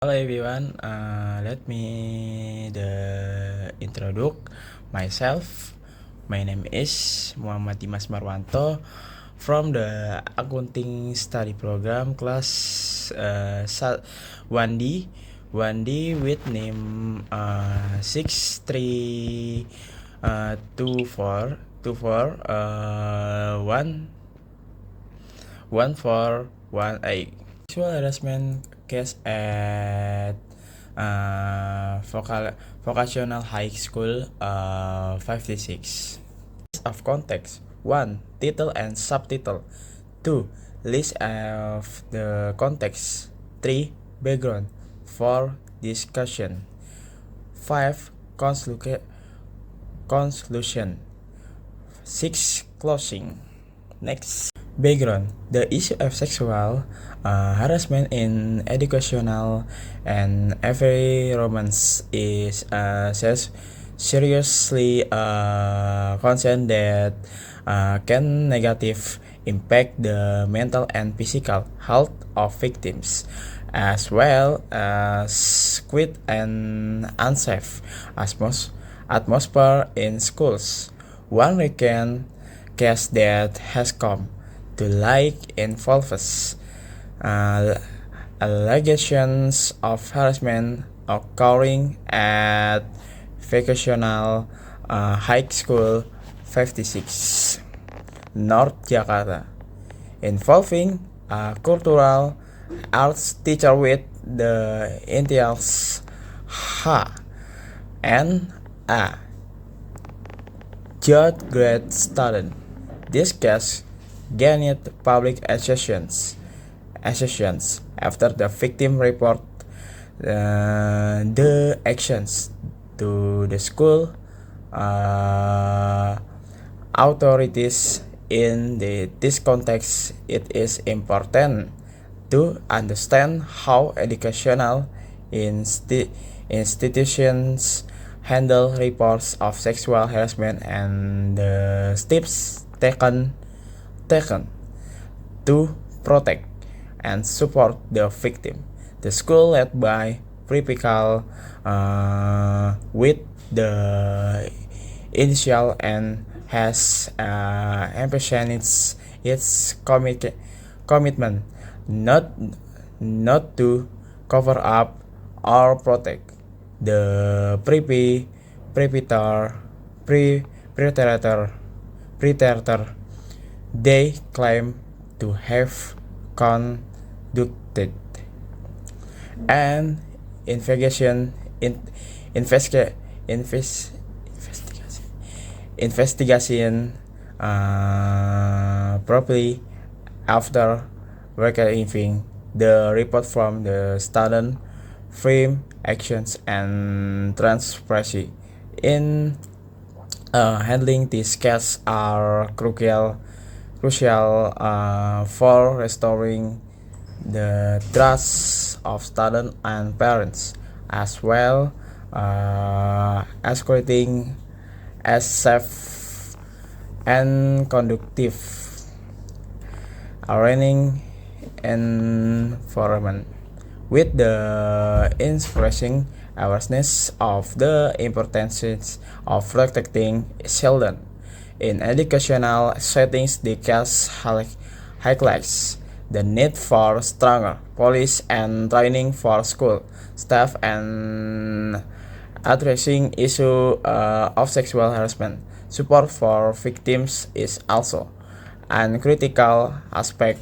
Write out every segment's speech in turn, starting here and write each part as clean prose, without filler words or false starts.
Hello everyone, let me introduce myself. My name is Muhammad Dimas Marwanto from the Accounting Study Program class 1D with name 6324 Sexual harassment case at vocational high school 56. Of context: 1. Title and subtitle. 2. List of the context. 3. Background. 4. Discussion. 5. Conclusion. 6. Closing. Next. Background: the issue of sexual harassment in educational and environments is seriously concern that can negative impact the mental and physical health of victims, as well as quite an unsafe atmosphere in schools. One recent case that has come to light involves allegations of harassment occurring at vocational high school 56 North Jakarta, involving a cultural arts teacher with the initials H and A, third grade student. This case gained public assertions after the victim reported the actions to the school authorities. In this context, it is important to understand how educational institutions handle reports of sexual harassment and the steps taken to protect and support the victim. The school, led by Principal with the initial and has emphasized its commitment not to cover up or protect the predator they claim to have conducted an investigation properly after receiving the report from the student frame actions and transparency in handling this case are crucial for restoring the trust of students and parents, as well as creating a safe and conducive learning environment, with the increasing awareness of the importance of protecting children in educational settings. The case highlights the need for stronger police and training for school staff and addressing issue of sexual harassment. Support for victims is also a critical aspect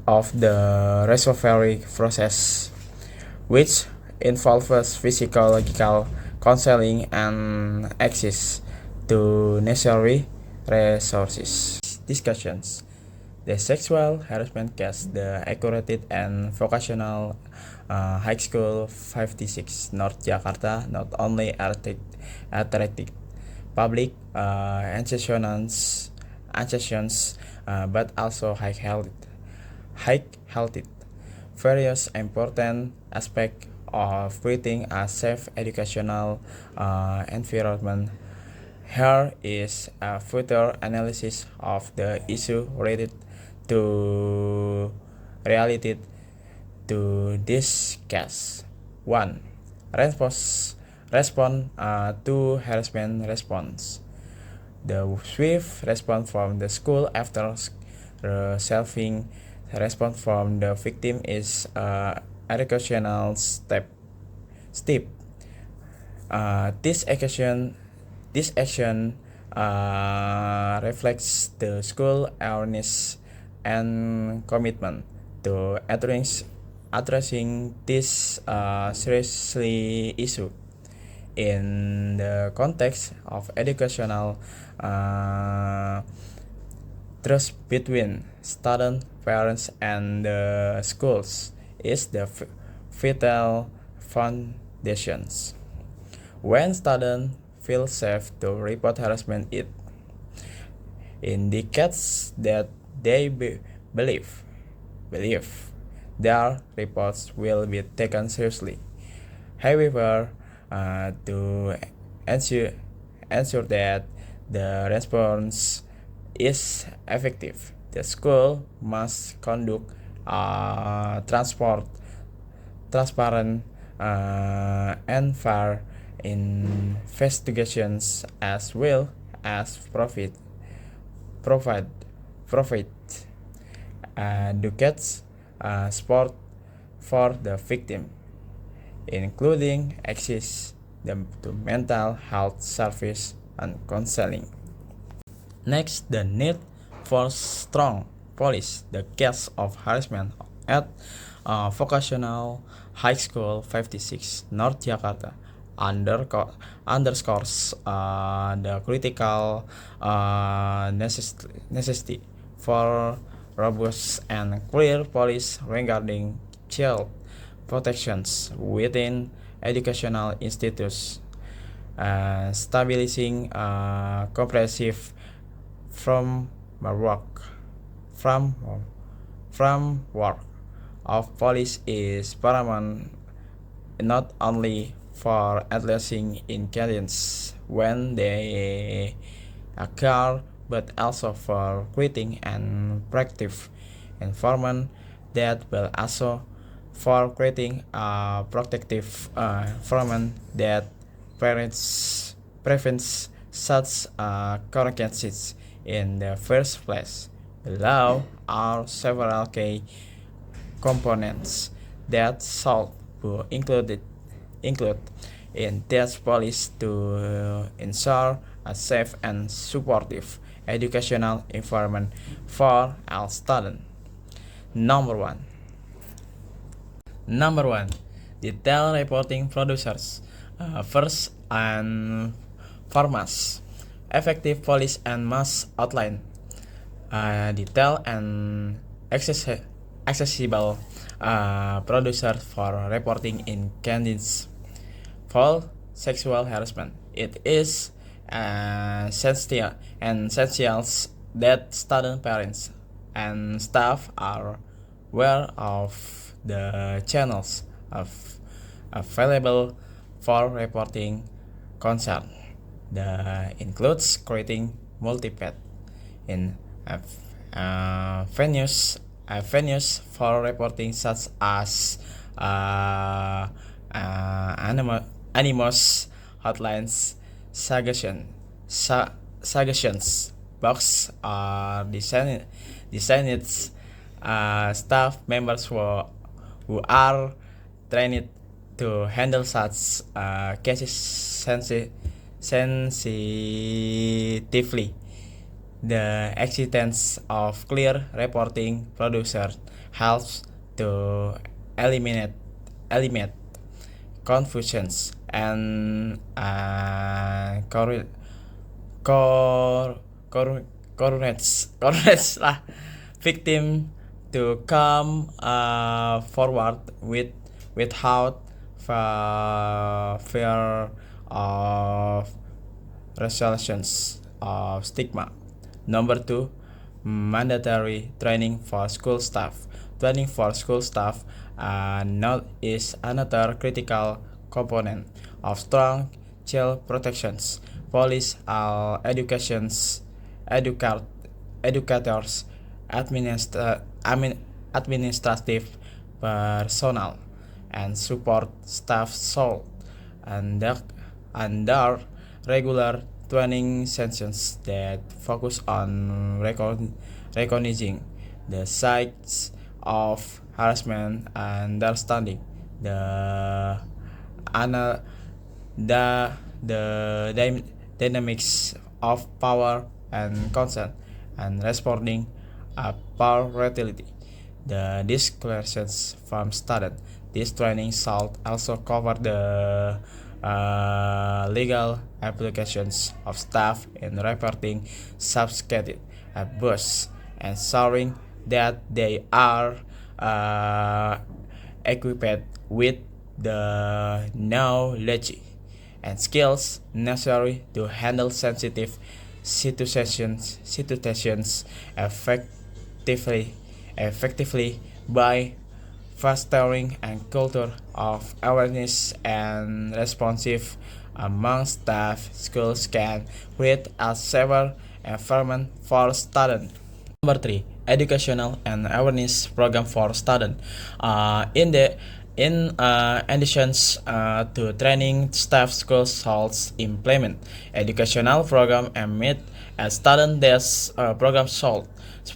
of the recovery process, which involves physiological counseling and access to necessary resources. Discussions: the sexual harassment case, the accurate and vocational high school 56 North Jakarta, not only attracted public institutions, but also high-healthy various important aspects of creating a safe educational environment. Here is a further analysis of the issue related to related to this case. 1. Respond to harassment response. The swift response from the school after receiving response from the victim is educational step. This action reflects the school awareness and commitment to addressing this seriously issue. In the context of educational trust between students, parents, and the schools is the vital foundations. When students feel safe to report harassment, it indicates that they believe their reports will be taken seriously. However, to ensure that the response is effective, the school must conduct transparent and fair investigations, as well as provide educates support for the victim, including access to mental health service and counseling. Next, the need for strong police. The case of harassment at Vocational High School 56 North Jakarta underscores the critical necessity for robust and clear policy regarding child protections within educational institutes, stabilizing comprehensive framework of police is paramount, not only for addressing incidents when they occur, but also for creating an proactive environment that will also for creating a protective environment that prevents such occurrences in the first place. Below are several key components that should be include in this policy to ensure a safe and supportive educational environment for all students. Number one, detailed reporting producers. First and foremost, effective policy and must outline detailed and accessible producers for reporting in candidates for sexual harassment. It is essential that student parents and staff are aware of the channels available for reporting concern. That includes creating multiple in venues for reporting, such as anonymous hotlines, suggestions box are designed staff members who are trained to handle such cases sensitively. The existence of clear reporting producers helps to eliminate confusions and coordinates victim to come forward without fear of resolutions of stigma. Number 2, mandatory training for school staff. Training for school staff is another critical component of strong child protections. Police, educators, administrative personnel, and support staff sold under, under regular training sessions that focus on recognizing the sides of harassment and understanding the ana- the dynamics of power and consent and responding appropriately. The disclosures from students. This training should also cover the legal applications of staff in reporting subjugated abuse, ensuring that they are equipped with the knowledge and skills necessary to handle sensitive situations effectively by fostering a culture of awareness and responsive among staff. Schools can create a safer environment for students. Number three, educational and awareness program for students. In addition to training, staff schools should implement educational program and meet a student desk program should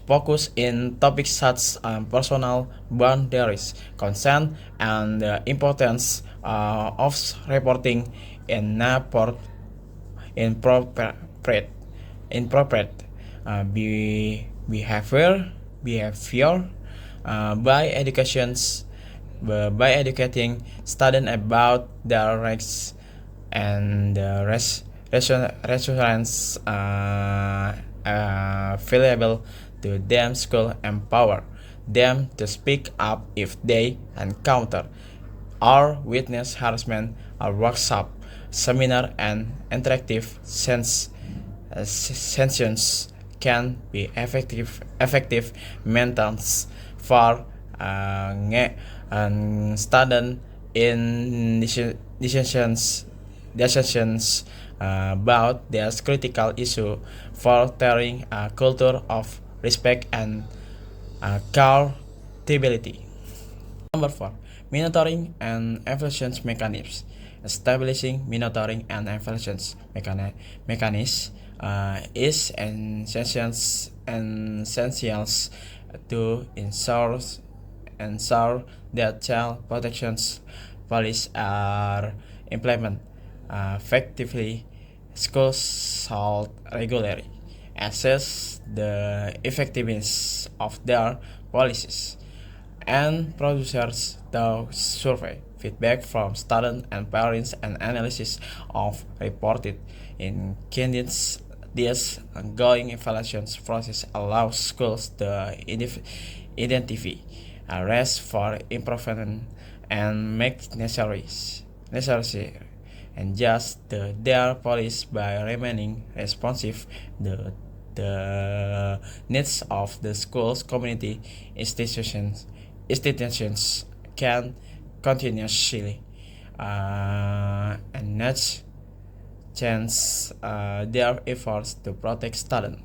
focus in topics such as personal boundaries, consent, and the importance of reporting inappropriate behavior by educating students about their rights and the reassurance available to them. School empower them to speak up if they encounter or witness harassment. A workshop, seminar, and interactive sessions can be effective methods for student in decisions about this critical issue, fostering a culture of respect and accountability. Number four, monitoring and evaluation mechanisms. Establishing monitoring and evaluation mechanisms is essential to ensure that child protection policies are implemented effectively. Schools should regularly assess the effectiveness of their policies and producers the survey feedback from students and parents and analysis of reported incidents. This ongoing evaluation process allows schools to identify areas for improvement and make necessary and just their policies by remaining responsive to the needs of the school's community. Institutions can continuously enhance their efforts to protect students.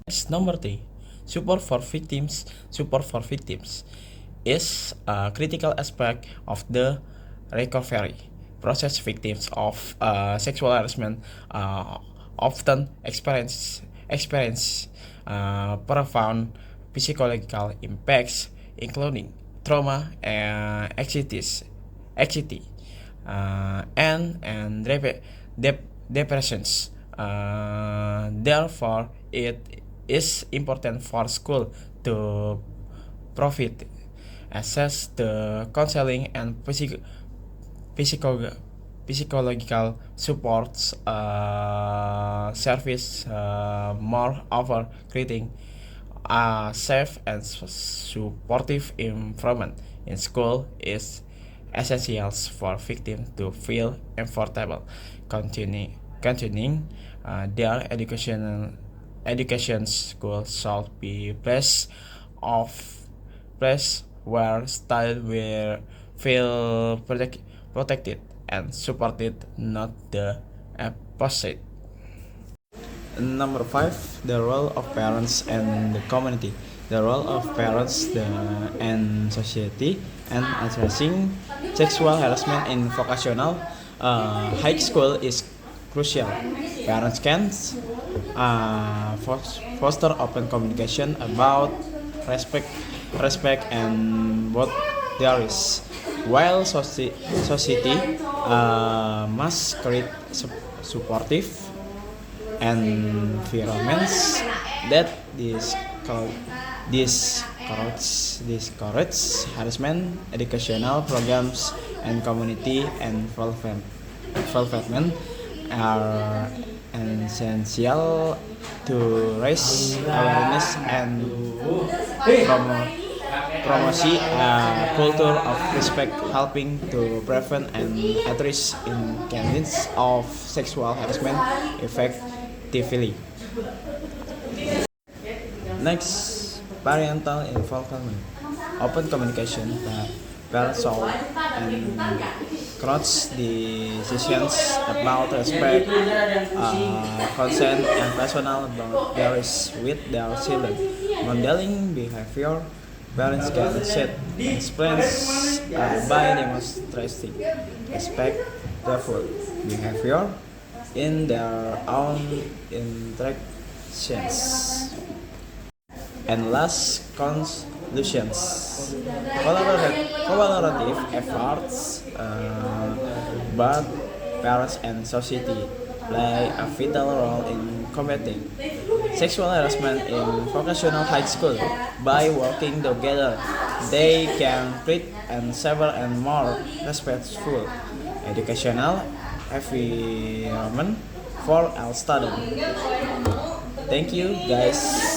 Next, number three, support for victims. Support for victims is a critical aspect of the recovery process. Victims of sexual harassment often experience profound psychological impacts, including trauma, anxiety, and depressions. Therefore, it is important for school to provide access to counseling and psychological supports service. Moreover, creating a safe and supportive environment in school is essential for victims to feel comfortable continuing their education. School should be place where students will feel protected and supported, not the opposite. Number five, the role of parents and the community. the role of parents and society, and addressing sexual harassment in vocational high school is crucial. Parents can foster open communication about respect and what there is, while society must create supportive environments that discourage harassment. Educational programs and community involvement are essential to raise awareness and promote a culture of respect, helping to prevent and address incidents of sexual harassment effectively. Next, parental involvement. Open communication. Parents should encourage decisions about respect, consent, and personal boundaries with their children. Modeling behavior. Parents can set explains by demonstrating respectful behavior in their own interactions. And last, conclusions. Collaborative efforts, both parents and society play a vital role in combating sexual harassment in vocational high school. By working together, they can create a safer and more respectful educational environment for all students. Thank you, guys.